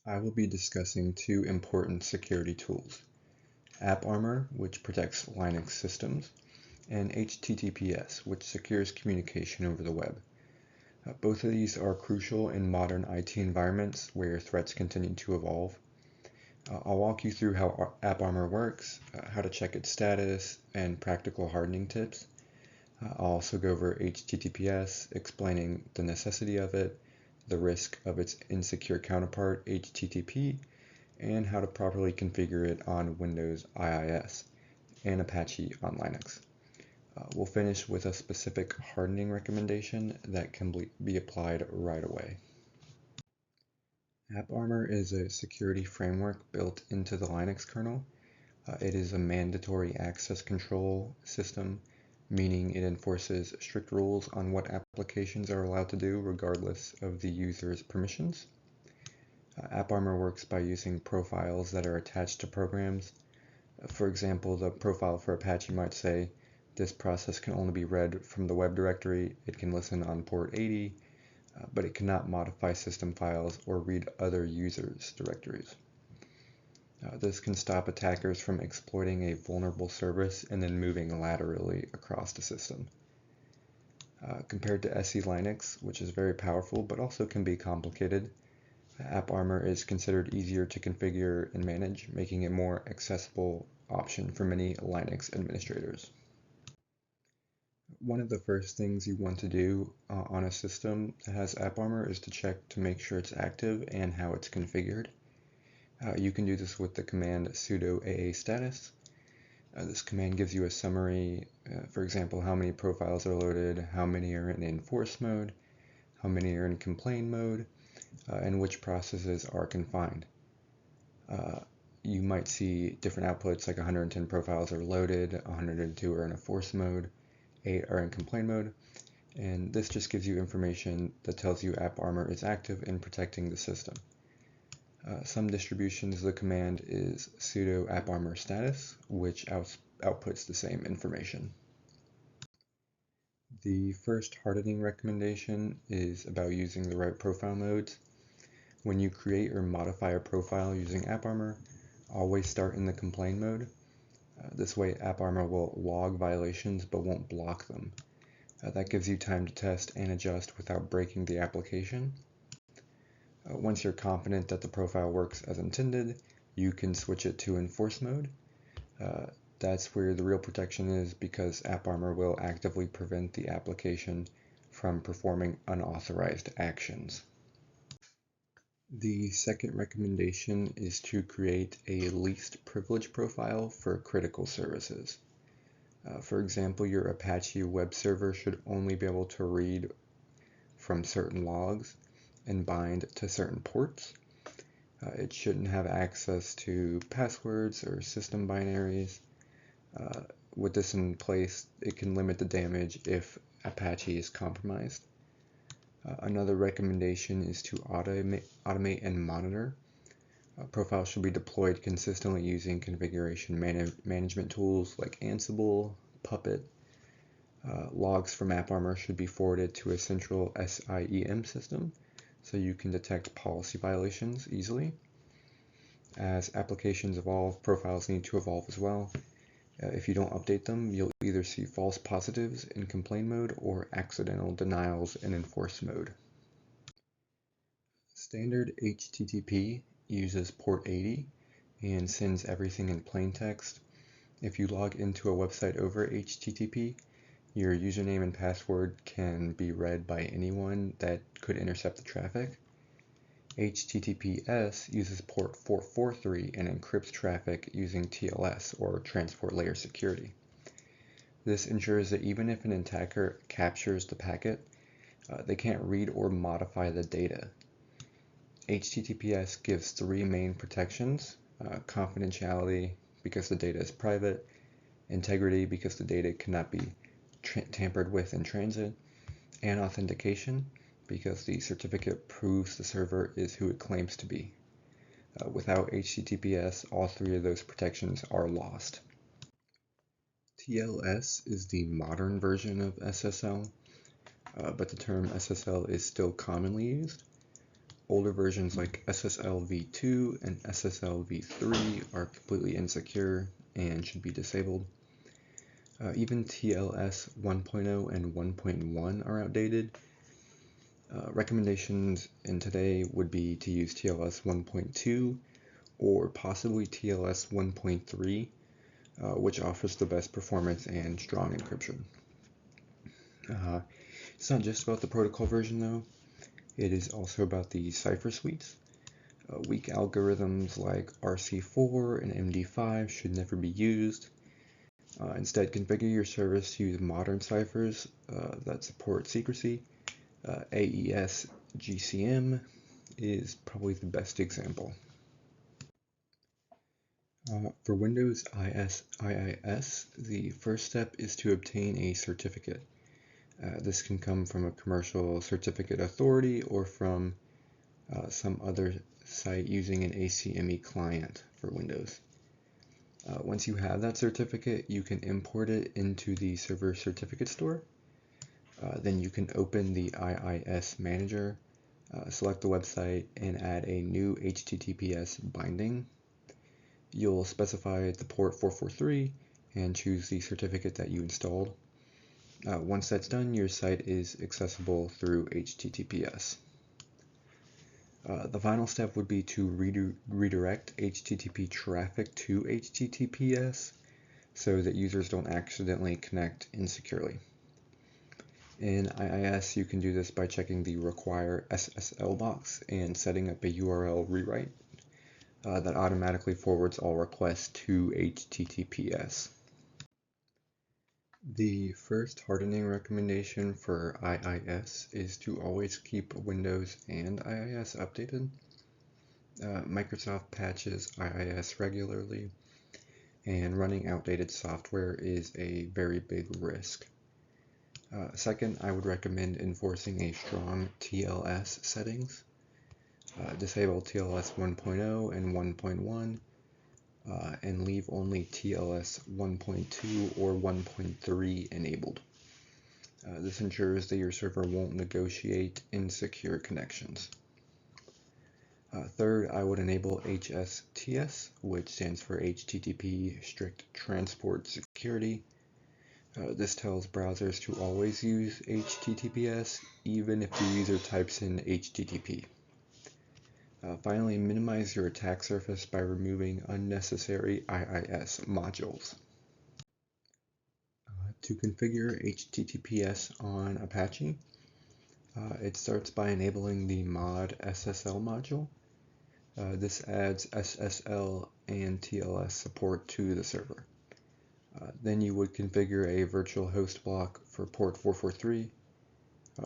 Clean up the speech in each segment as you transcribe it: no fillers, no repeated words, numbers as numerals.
I will be discussing two important security tools, AppArmor, which protects Linux systems, and HTTPS, which secures communication over the web. Both of these are crucial in modern IT environments where threats continue to evolve. I'll walk you through how AppArmor works, how to check its status, and practical hardening tips. I'll also go over HTTPS, explaining the necessity of it, the risk of its insecure counterpart, HTTP, and how to properly configure it on Windows IIS and Apache on Linux. We'll finish with a specific hardening recommendation that can be applied right away. AppArmor is a security framework built into the Linux kernel. It is a mandatory access control system, meaning it enforces strict rules on what applications are allowed to do regardless of the user's permissions. AppArmor works by using profiles that are attached to programs. For example, the profile for Apache might say, this process can only be read from the web directory, it can listen on port 80, but it cannot modify system files or read other users' directories. This can stop attackers from exploiting a vulnerable service and then moving laterally across the system. Compared to SE Linux, which is very powerful but also can be complicated, AppArmor is considered easier to configure and manage, making it a more accessible option for many Linux administrators. One of the first things you want to do on a system that has AppArmor is to check to make sure it's active and how it's configured. You can do this with the command sudo aa status. This command gives you a summary, for example, how many profiles are loaded, how many are in enforce mode, how many are in complain mode, and which processes are confined. You might see different outputs like 110 profiles are loaded, 102 are in enforce mode, 8 are in complain mode, and this just gives you information that tells you AppArmor is active in protecting the system. Some distributions, the command is sudo AppArmor status, which outputs the same information. The first hardening recommendation is about using the right profile modes. When you create or modify a profile using AppArmor, always start in the complain mode. This way AppArmor will log violations but won't block them. That gives you time to test and adjust without breaking the application. Once you're confident that the profile works as intended, you can switch it to enforce mode. That's where the real protection is because AppArmor will actively prevent the application from performing unauthorized actions. The second recommendation is to create a least privilege profile for critical services. For example, your Apache web server should only be able to read from certain logs and bind to certain ports. It shouldn't have access to passwords or system binaries. With this in place, it can limit the damage if Apache is compromised. Another recommendation is to automate and monitor. Profiles should be deployed consistently using configuration management tools like Ansible, Puppet. Logs from AppArmor should be forwarded to a central SIEM system so you can detect policy violations easily. As applications evolve, profiles need to evolve as well. If you don't update them, you'll either see false positives in complain mode or accidental denials in enforce mode. Standard HTTP uses port 80 and sends everything in plain text. If you log into a website over HTTP, your username and password can be read by anyone that could intercept the traffic. HTTPS uses port 443 and encrypts traffic using TLS, or Transport Layer Security. This ensures that even if an attacker captures the packet, they can't read or modify the data. HTTPS gives three main protections: confidentiality because the data is private, integrity because the data cannot be tampered with in transit, and authentication because the certificate proves the server is who it claims to be. Without HTTPS, all three of those protections are lost. TLS is the modern version of SSL, but the term SSL is still commonly used. Older versions like SSL v2 and SSL v3 are completely insecure and should be disabled. Even TLS 1.0 and 1.1 are outdated. Recommendations in today would be to use TLS 1.2 or possibly TLS 1.3, which offers the best performance and strong encryption. It's not just about the protocol version though, it is also about the cipher suites. Weak algorithms like RC4 and MD5 should never be used. Instead, configure your service to use modern ciphers that support secrecy. AES GCM is probably the best example. For Windows IIS, the first step is to obtain a certificate. This can come from a commercial certificate authority or from some other site using an ACME client for Windows. Once you have that certificate, you can import it into the server certificate store. Then you can open the IIS manager, select the website, and add a new HTTPS binding. You'll specify the port 443 and choose the certificate that you installed. Once that's done, your site is accessible through HTTPS. The final step would be to redirect HTTP traffic to HTTPS so that users don't accidentally connect insecurely. In IIS, you can do this by checking the Require SSL box and setting up a URL rewrite that automatically forwards all requests to HTTPS. The first hardening recommendation for IIS is to always keep Windows and IIS updated. Microsoft patches IIS regularly, and running outdated software is a very big risk. Second, I would recommend enforcing a strong TLS settings. Disable TLS 1.0 and 1.1, and leave only TLS 1.2 or 1.3 enabled. This ensures that your server won't negotiate insecure connections. Third, I would enable HSTS, which stands for HTTP Strict Transport Security. This tells browsers to always use HTTPS, even if the user types in HTTP. Finally, minimize your attack surface by removing unnecessary IIS modules. To configure HTTPS on Apache, it starts by enabling the mod SSL module. This adds SSL and TLS support to the server. Then you would configure a virtual host block for port 443.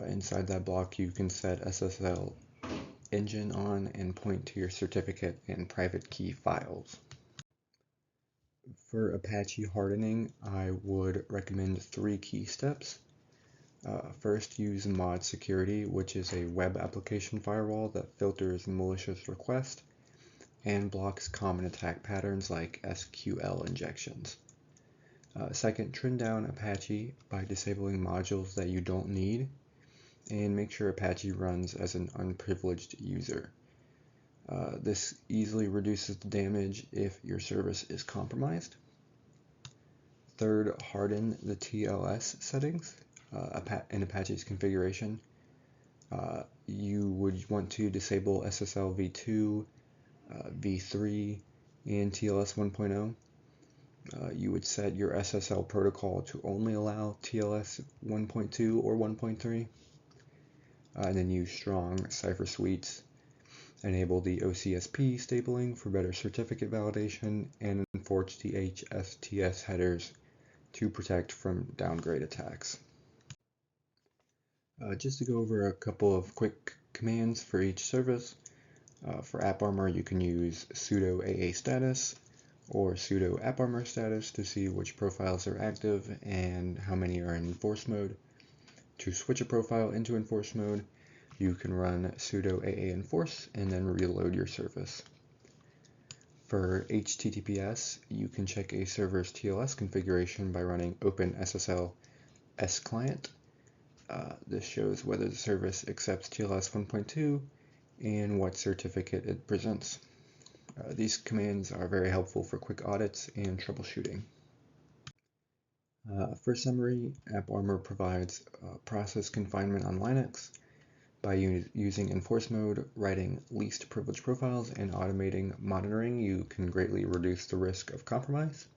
Inside that block, you can set SSL engine on and point to your certificate and private key files. For Apache hardening, I would recommend 3 key steps. First, use mod security, which is a web application firewall that filters malicious requests and blocks common attack patterns like SQL injections. Second, trim down Apache by disabling modules that you don't need, and make sure Apache runs as an unprivileged user. This easily reduces the damage if your service is compromised. Third, harden the TLS settings in Apache's configuration. You would want to disable SSL v2, v3, and TLS 1.0. You would set your SSL protocol to only allow TLS 1.2 or 1.3. And then use strong cipher suites. Enable the OCSP stapling for better certificate validation, and enforce the HSTS headers to protect from downgrade attacks. Just to go over a couple of quick commands for each service. For AppArmor, you can use sudo AA status or sudo AppArmor status to see which profiles are active and how many are in enforce mode. To switch a profile into enforce mode, you can run sudo AA enforce and then reload your service. For HTTPS, you can check a server's TLS configuration by running OpenSSL sclient. This shows whether the service accepts TLS 1.2 and what certificate it presents. These commands are very helpful for quick audits and troubleshooting. For summary, AppArmor provides process confinement on Linux by using enforce mode, writing least privilege profiles, and automating monitoring. You can greatly reduce the risk of compromise.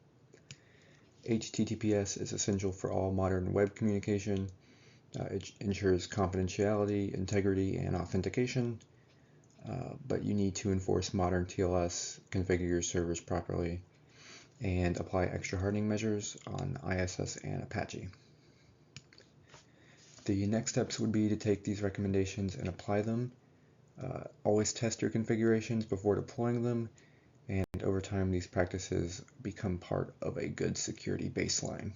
HTTPS is essential for all modern web communication. It ensures confidentiality, integrity, and authentication, but you need to enforce modern TLS, configure your servers properly, and apply extra hardening measures on ISS and Apache. The next steps would be to take these recommendations and apply them. Always test your configurations before deploying them, and over time these practices become part of a good security baseline.